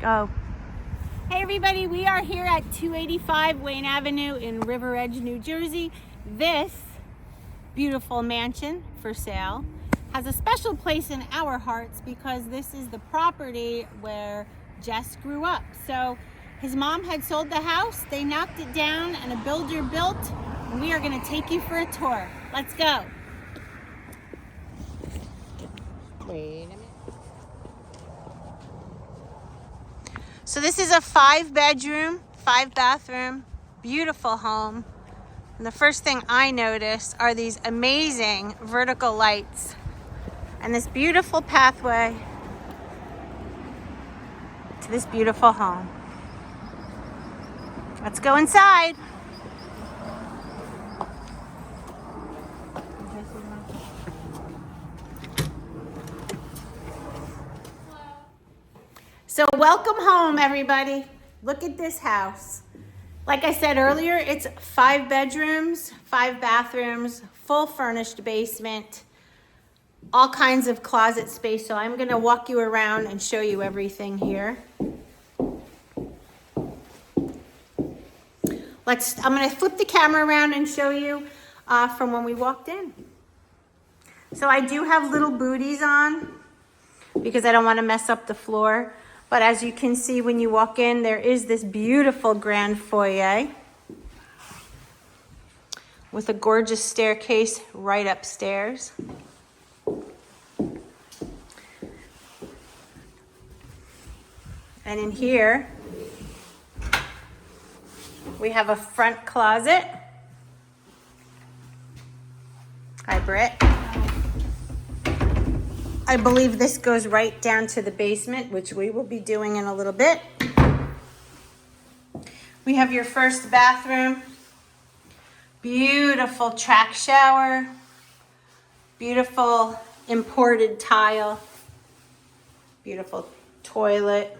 Go. Hey everybody, we are here at 285 Wayne Avenue in River Edge, New Jersey. This beautiful mansion for sale has a special place in our hearts because this is the property where Jess grew up. So his mom had sold the house, they knocked it down and a builder built, and we are going to take you for a tour. Let's go. Wait a minute. So this is a 5-bedroom, 5-bathroom, beautiful home. And the first thing I noticed are these amazing vertical lights and this beautiful pathway to this beautiful home. Let's go inside. So welcome home, everybody. Look at this house. Like I said earlier, it's 5 bedrooms, 5 bathrooms, full furnished basement, all kinds of closet space. So I'm gonna walk you around and show you everything here. I'm gonna flip the camera around and show you from when we walked in. So I do have little booties on because I don't wanna mess up the floor. But as you can see when you walk in, there is this beautiful grand foyer with a gorgeous staircase right upstairs. And in here, we have a front closet. Hi, Britt. I believe this goes right down to the basement, which we will be doing in a little bit. We have your first bathroom. Beautiful track shower. Beautiful imported tile. Beautiful toilet.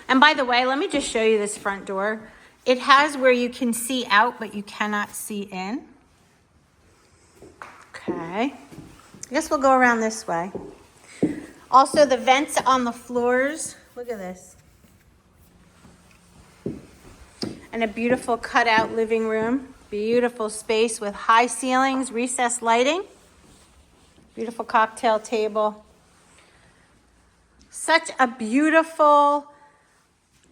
And by the way, let me just show you this front door. It has where you can see out, but you cannot see in. Okay, I guess we'll go around this way. Also, the vents on the floors. Look at this. And a beautiful cutout living room. Beautiful space with high ceilings, recessed lighting. Beautiful cocktail table. Such a beautiful,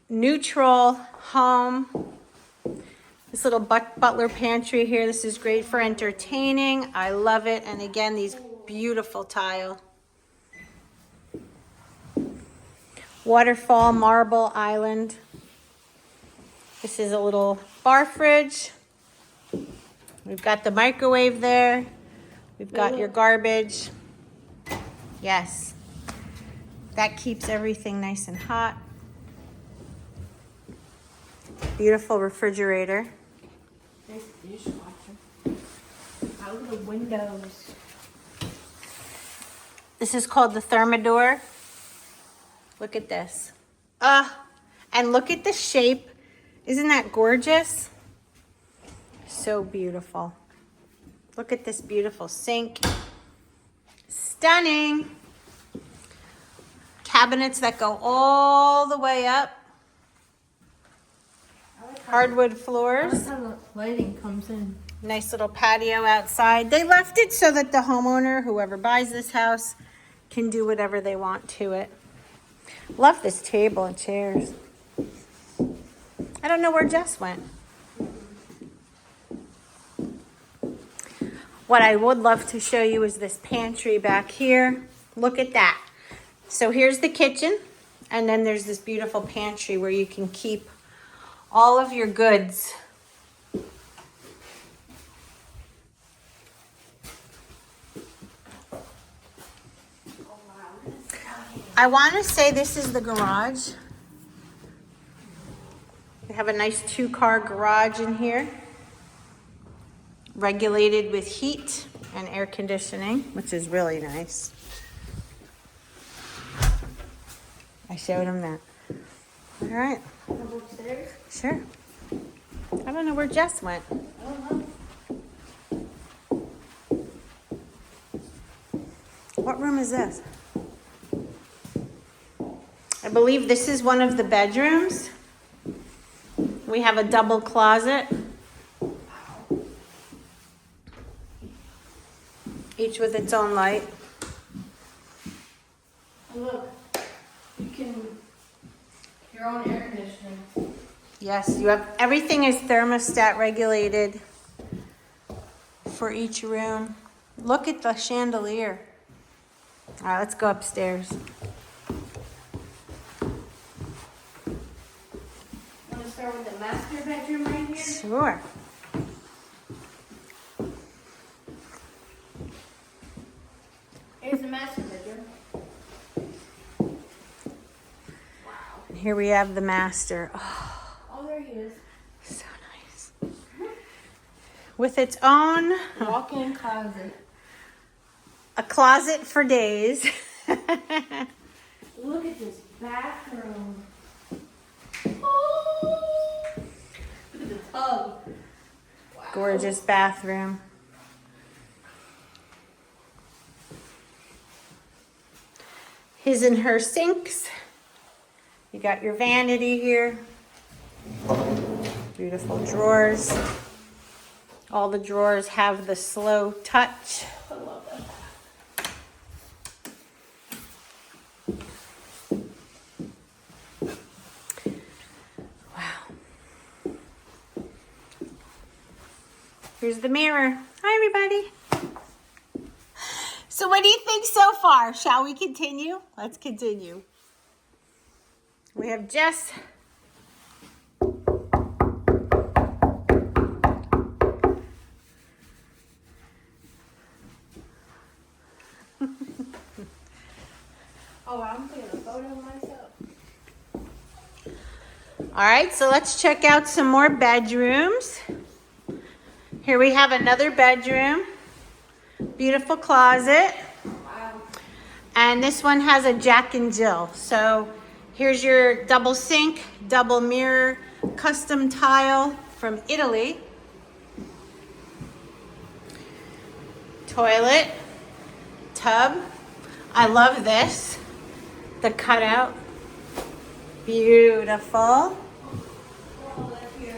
neutral home. This little butler pantry here, this is great for entertaining. I love it. And again, these beautiful tile. Waterfall marble island. This is a little bar fridge. We've got the microwave there. We've got your garbage. Yes. That keeps everything nice and hot. Beautiful refrigerator. Nice dishwasher. Out of the windows. This is called the Thermador. Look at this. And look at the shape. Isn't that gorgeous? So beautiful. Look at this beautiful sink. Stunning. Cabinets that go all the way up. Hardwood floors. That's how the lighting comes in. Nice little patio outside. They left it so that the homeowner, whoever buys this house, can do whatever they want to it. Love this table and chairs. I don't know where Jess went. What I would love to show you is this pantry back here. Look at that. So here's the kitchen, and then there's this beautiful pantry where you can keep all of your goods. I want to say this is the garage. We have a nice 2-car garage in here, regulated with heat and air conditioning, which is really nice. I showed him that. All right. Upstairs? Sure. I don't know where Jess went. I don't know. What room is this? believe this is one of the bedrooms. We have a double closet, each with its own light. And look, you can your own air conditioning. Yes, you have, everything is thermostat regulated for each room. Look at the chandelier. All right, let's go upstairs. Want to start with the master bedroom right here? Sure. Here's the master bedroom. And here we have the master. Oh, Oh, there he is. so nice. With its own, Walk-in closet. a closet for days. Look at this bathroom. Oh, look at the tub. Wow. Gorgeous bathroom. His and her sinks. You got your vanity here. Beautiful drawers. All the drawers have the slow touch. I love that. Wow. Here's the mirror. Hi, everybody. So what do you think so far? Shall we continue? Let's continue. We have Jess. Oh, I'm taking a photo of myself. All right, so let's check out some more bedrooms. Here we have another bedroom. Beautiful closet. Wow. And this one has a Jack and Jill. So here's your double sink, double mirror, custom tile from Italy. Toilet, tub. I love this. The cutout. Beautiful. Oh, that's here.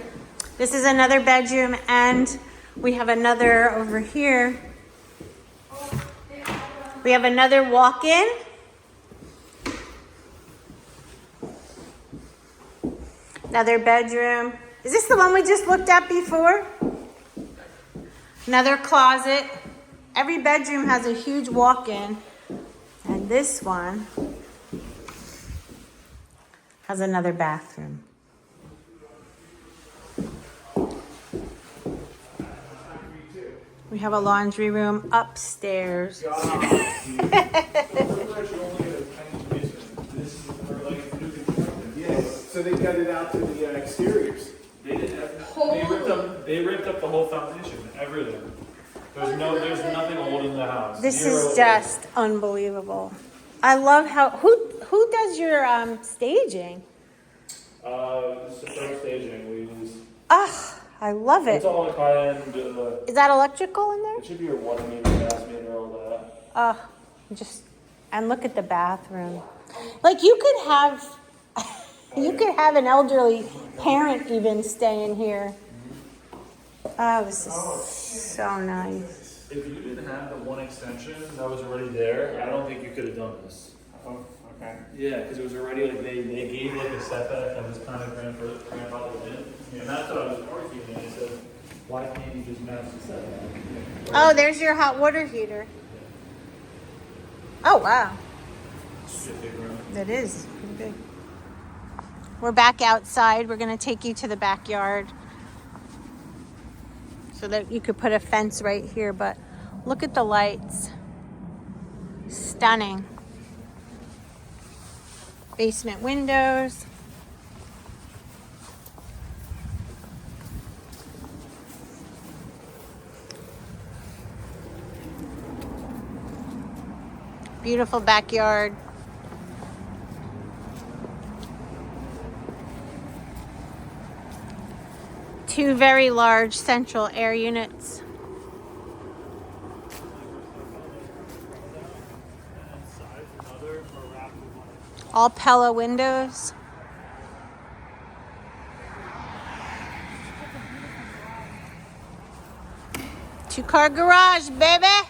This is another bedroom, and we have another over here. We have another walk-in. Another bedroom. Is this the one we just looked at before? Another closet. Every bedroom has a huge walk-in. And this one has another bathroom. We have a laundry room upstairs. Yes, so they got it out to the exteriors. They ripped up the whole foundation, everything. There's nothing old in the house. This Zero is old. just unbelievable. I love how, who does your staging? This is the first staging we use. Ah, I love It's it. all like high-end, Is that electrical in there? it should be your water meter, gas meter, all that. And look at the bathroom. Like you could have an elderly parent even stay in here. Oh, this is so nice. If you didn't have the one extension that was already there, I don't think you could have done this. Oh, okay. Yeah, because it was already like, they gave like a setback that was kind of grandfathered in. And that's what I was arguing, I said, why can't you just match the setback? Oh, there's your hot water heater. Oh, wow. It's a big room. It is pretty big. We're back outside. We're going to take you to the backyard so that you could put a fence right here. But look at the lights. Stunning. Basement windows. Beautiful backyard. Two very large central air units. All Pella windows. Two-car garage, baby.